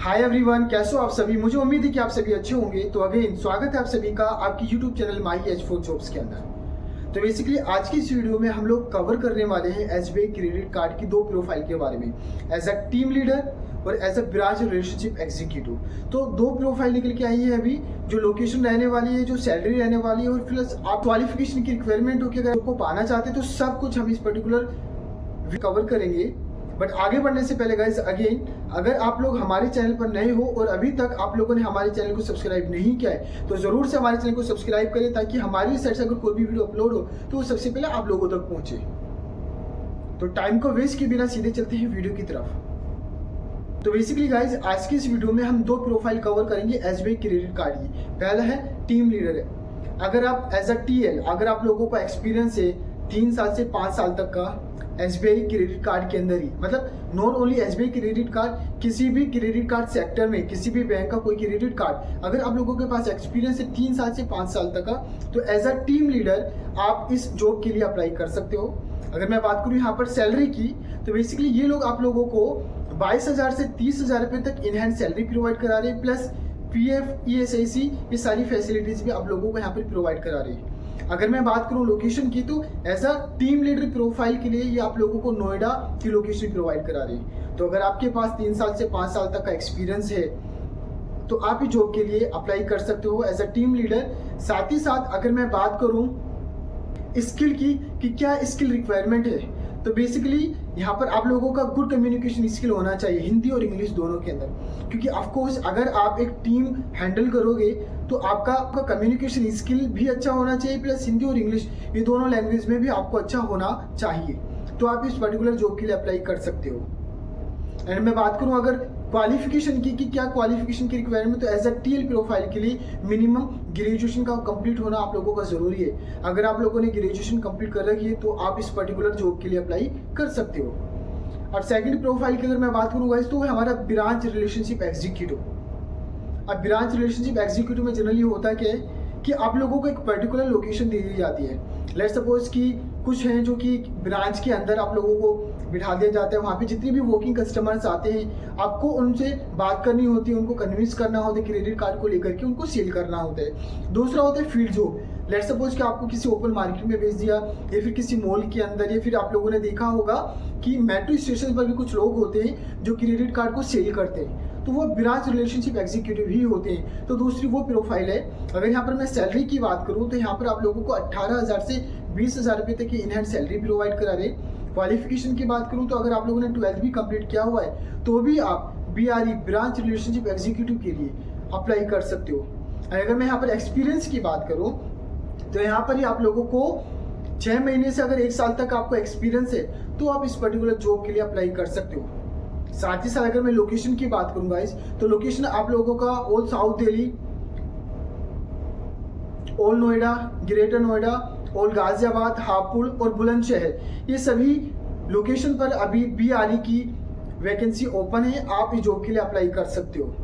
Hi everyone, कैसे हो आप सभी। मुझे उम्मीद है कि आप सभी अच्छे होंगे। तो अगेन स्वागत है आप सभी का आपकी YouTube channel my H4 jobs के अंदर। तो बेसिकली आज की इस वीडियो में हम लोग कवर करने वाले हैं SBI क्रेडिट कार्ड की दो प्रोफाइल के बारे में, एज अ टीम लीडर और as a branch relationship executive. तो दो प्रोफाइल निकल के आई है अभी, जो लोकेशन रहने वाली है, जो सैलरी रहने वाली है, और प्लस आप क्वालिफिकेशन की रिक्वायरमेंट हो कि अगर आपको पाना चाहते हैं तो सब कुछ हम इस पर्टिकुलर कवर करेंगे। बट आगे बढ़ने से पहले गाइस अगेन, अगर आप लोग हमारे चैनल पर नए हो और अभी तक आप लोगों ने हमारे चैनल को सब्सक्राइब नहीं किया है तो जरूर से हमारे चैनल को सब्सक्राइब करें, ताकि हमारी साइड से अगर कोई भी वीडियो अपलोड हो तो वो सबसे पहले आप लोगों तक पहुंचे। तो टाइम को वेस्ट किए बिना सीधे चलते हैं वीडियो की तरफ। तो बेसिकली गाइज आज की इस वीडियो में हम दो प्रोफाइल कवर करेंगे SBI क्रेडिट कार्ड की। पहला है टीम लीडर है। अगर आप एज अ TL, अगर आप लोगों का एक्सपीरियंस है 3 साल से 5 साल तक का SBI क्रेडिट कार्ड के अंदर ही, मतलब not only SBI credit card, किसी भी क्रेडिट कार्ड सेक्टर में, किसी भी बैंक का कोई क्रेडिट कार्ड, अगर आप लोगों के पास एक्सपीरियंस है 3 साल से 5 साल तक का, तो एज अ टीम लीडर आप इस जॉब के लिए अप्लाई कर सकते हो। अगर मैं बात करूँ यहाँ पर सैलरी की, तो बेसिकली ये लोग आप लोगों को 22,000 से 30,000 रुपये तक इनहैंड सैलरी प्रोवाइड करा रहे हैं, प्लस PF ESIC ये सारी फैसिलिटीज भी आप लोगों को यहाँ पर प्रोवाइड करा रही है। अगर मैं बात करूं लोकेशन की, तो as a team leader profile के लिए ये आप लोगों को नोएडा की लोकेशन प्रोवाइड करा रही है। तो अगर आपके पास 3 साल से 5 साल तक का एक्सपीरियंस है तो आप इस जॉब के लिए अप्लाई कर सकते हो एज अ टीम लीडर। साथ ही साथ अगर मैं बात करूं स्किल की कि क्या स्किल रिक्वायरमेंट है, तो बेसिकली यहाँ पर आप लोगों का गुड कम्युनिकेशन स्किल होना चाहिए, हिंदी और इंग्लिश दोनों के अंदर। क्योंकि ऑफकोर्स अगर आप एक टीम हैंडल करोगे तो आपका कम्युनिकेशन स्किल भी अच्छा होना चाहिए, प्लस हिंदी और इंग्लिश ये दोनों लैंग्वेज में भी आपको अच्छा होना चाहिए। तो आप इस पर्टिकुलर जॉब के लिए अप्लाई कर सकते हो। एंड मैं बात करूं अगर क्वालिफिकेशन की कि क्या क्वालिफिकेशन की रिक्वायरमेंट, तो एज अ TL प्रोफाइल के लिए मिनिमम ग्रेजुएशन का कंप्लीट होना आप लोगों का जरूरी है। अगर आप लोगों ने ग्रेजुएशन कंप्लीट कर रखी है तो आप इस पर्टिकुलर जॉब के लिए अप्लाई कर सकते हो। और सेकंड प्रोफाइल की अगर मैं बात करूँ गाइस, तो वो हमारा ब्रांच रिलेशनशिप एग्जीक्यूटिव। अब ब्रांच रिलेशनशिप एग्जीक्यूटिव में जनरली होता क्या है कि आप लोगों को एक पर्टिकुलर लोकेशन दे दी जाती है। लेट्स सपोज कि कुछ हैं जो कि ब्रांच के अंदर आप लोगों को बिठा दिया जाता है, वहाँ पे जितने भी वर्किंग कस्टमर्स आते हैं आपको उनसे बात करनी होती है, उनको कन्विंस करना होता है क्रेडिट कार्ड को लेकर के, उनको सेल करना होता है। दूसरा होता है फील्ड जॉब। लेट्स सपोज कि आपको किसी ओपन मार्केट में भेज दिया, या फिर किसी मॉल के अंदर, या फिर आप लोगों ने देखा होगा कि मेट्रो स्टेशन पर भी कुछ लोग होते हैं जो क्रेडिट कार्ड को सेल करते हैं, तो वो ब्रांच रिलेशनशिप एग्जीक्यूटिव ही होते हैं। तो दूसरी वो प्रोफाइल है। अगर यहाँ पर मैं सैलरी की बात करूँ तो यहाँ पर आप लोगों को 18,000 से 20,000 रुपये तक की इनहैंड सैलरी प्रोवाइड करा रहे। क्वालिफिकेशन की बात करूँ तो अगर आप लोगों ने 12th भी कंप्लीट किया हुआ है तो भी आप BRE ब्रांच रिलेशनशिप एग्जीक्यूटिव के लिए अप्लाई कर सकते हो। अगर मैं यहाँ पर एक्सपीरियंस की बात करूँ तो यहाँ पर ही आप लोगों को 6 महीने से अगर 1 साल तक आपको एक्सपीरियंस है तो आप इस पर्टिकुलर जॉब के लिए अप्लाई कर सकते हो। साथ ही साथ अगर मैं लोकेशन की बात करूँ गाइस, तो लोकेशन आप लोगों का all south Delhi, all Noida, greater Noida, all Ghaziabad, Hapur और बुलंदशहर, ये सभी लोकेशन पर अभी BRE की वैकेंसी ओपन है। आप इस जॉब के लिए अप्लाई कर सकते हो।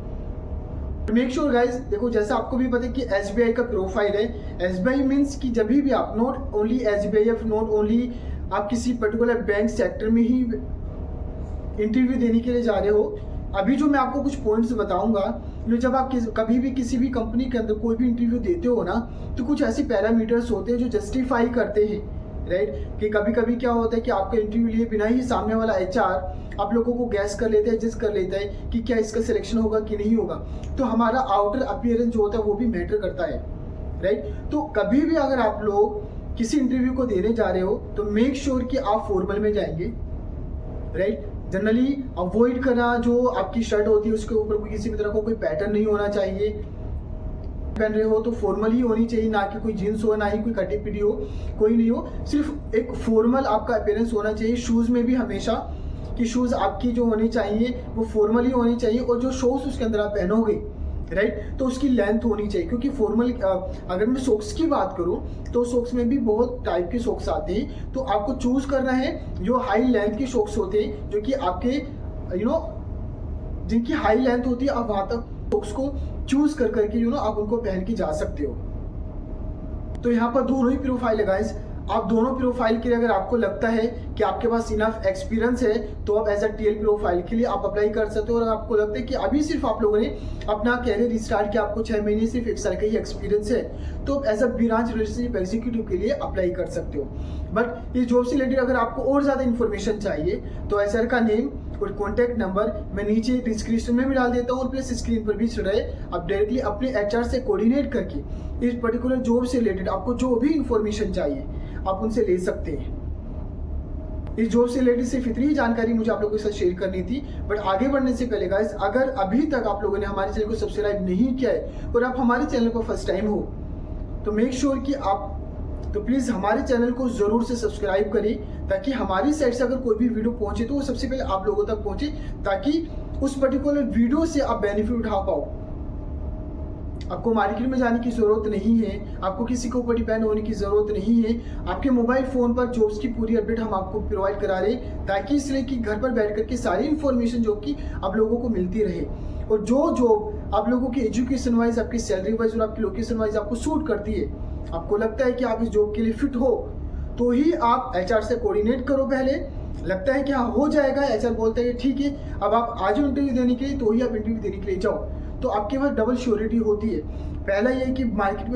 मेक श्योर गाइज, देखो जैसा आपको भी पता है कि SBI का प्रोफाइल है। SBI मीन्स कि जब भी आप नॉट ओनली SBI या नॉट ओनली आप किसी पर्टिकुलर बैंक सेक्टर में ही इंटरव्यू देने के लिए जा रहे हो। अभी जो मैं आपको कुछ पॉइंट्स बताऊंगा, जब आप कभी भी किसी भी कंपनी के अंदर कोई भी इंटरव्यू देते हो ना, तो कुछ ऐसे पैरामीटर्स होते हैं जो जस्टिफाई करते हैं, राइट। कि कभी कभी क्या होता है कि आपका इंटरव्यू लिए बिना ही सामने वाला HR आप लोगों को गैस कर लेता है, जज कर लेता है कि क्या इसका सिलेक्शन होगा कि नहीं होगा। तो हमारा आउटर अपीयरेंस जो होता है वो भी मैटर करता है, राइट। तो कभी भी अगर आप लोग किसी इंटरव्यू को देने जा रहे हो तो मेक श्योर कि आप फॉर्मल में जाएंगे, राइट। जनरली अवॉइड करना, जो आपकी शर्ट होती है उसके ऊपर किसी भी तरह का कोई पैटर्न नहीं होना चाहिए। पहन रहे हो तो फॉर्मल ही होनी चाहिए, ना कि कोई जींस हो, ना ही कोई कटी पिटी हो, कोई नहीं हो, सिर्फ एक फॉर्मल आपका अपीयरेंस होना चाहिए। शूज़ में भी हमेशा कि शूज़ आपकी जो होनी चाहिए वो फॉर्मल ही होनी चाहिए, और जो शॉक्स उसके अंदर आप पहनोगे, राइट, तो उसकी लेंथ होनी चाहिए। क्योंकि फॉर्मल अगर मैं सॉक्स की बात करूं तो सॉक्स में भी बहुत टाइप के सॉक्स आते हैं, तो आपको चूज करना है जो हाई लेंथ के सॉक्स होते हैं, जो कि आपके जिनकी हाई लेंथ होती है, आप वहां तक सॉक्स को चूज करके आप उनको पहन के जा सकते हो। तो यहाँ पर दोनों ही प्रोफाइल है गाइस। आप दोनों प्रोफाइल के लिए अगर आपको लगता है कि आपके पास इनफ एक्सपीरियंस है तो आप एज अ टीएल प्रोफाइल के लिए आप अप्लाई कर सकते हो। और आपको लगता है कि अभी सिर्फ आप लोगों ने अपना कैरियर स्टार्ट किया, आपको 6 महीने सिर्फ 1 साल का ही एक्सपीरियंस है, तो आप as a branch relationship executive के लिए अप्लाई कर सकते हो। बट इस जॉब से रिलेटेड अगर आपको और ज़्यादा इन्फॉर्मेशन चाहिए तो एचआर का नेम और कॉन्टैक्ट नंबर मैं नीचे डिस्क्रिप्शन में भी डाल देता हूँ और प्लस स्क्रीन पर भी चल रहा है। आप डायरेक्टली अपने एचआर से कोऑर्डिनेट करके इस पर्टिकुलर जॉब से रिलेटेड आपको जो भी इन्फॉर्मेशन चाहिए आप उनसे ले सकते हैं। इस जॉब से रिलेटेड सिर्फ इतनी ही जानकारी मुझे आप लोगों के साथ शेयर करनी थी। बट आगे बढ़ने से पहले गाइस, अगर अभी तक आप लोगों ने हमारे चैनल को सब्सक्राइब नहीं किया है और आप हमारे चैनल पर फर्स्ट टाइम हो तो मेक श्योर कि आप तो प्लीज़ हमारे चैनल को ज़रूर से सब्सक्राइब करें ताकि हमारी साइड से अगर कोई भी वीडियो पहुंचे तो वो सबसे पहले आप लोगों तक पहुंचे, ताकि उस पर्टिकुलर वीडियो से आप बेनिफिट उठा पाओ। आपको मार्केट में जाने की ज़रूरत नहीं है, आपको किसी के ऊपर डिपेंड होने की ज़रूरत नहीं है। आपके मोबाइल फ़ोन पर जॉब्स की पूरी अपडेट हम आपको प्रोवाइड करा रहे हैं ताकि इसलिए कि घर पर बैठ करके सारी इन्फॉर्मेशन जॉब की आप लोगों को मिलती रहे। और जो जॉब आप लोगों की एजुकेशन वाइज, आपकी सैलरी वाइज और आपकी लोकेशन वाइज आपको सूट करती है, आपको लगता है कि आप इस जॉब के लिए फिट हो, तो ही आप एचआर से कोऑर्डिनेट करो। पहले लगता है कि हाँ हो जाएगा, एचआर बोलता है कि ठीक है अब आप आ जाओ इंटरव्यू देने के लिए, तो ही आप इंटरव्यू देने के लिए जाओ, तो आपके पास डबल श्योरिटी होती है। पहला ये कि मार्केट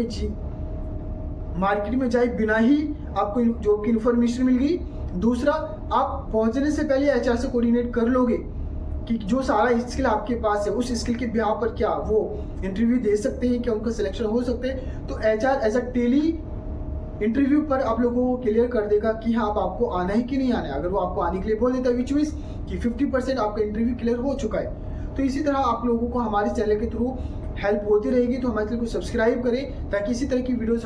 में जाए बिना ही आपको जॉब की इन्फॉर्मेशन मिल गई। दूसरा, आप पहुंचने से पहले एचआर से कोऑर्डिनेट कर लोगे कि जो सारा स्किल आपके पास है उस स्किल के बिहाफ पर क्या वो इंटरव्यू दे सकते हैं, क्या उनका सिलेक्शन हो सकते हैं। तो HR as a tele interview पर आप लोगों को क्लियर कर देगा कि हाँ अब आपको आना है कि नहीं आना है। अगर वो आपको आने के लिए बोल देता है विच मीन्स कि 50% आपका इंटरव्यू क्लियर हो चुका है। तो इसी तरह आप लोगों को हमारे चैनल के थ्रू हेल्प होती रहेगी। तो हमारे चैनल को सब्सक्राइब करें ताकि इसी तरह की वीडियोस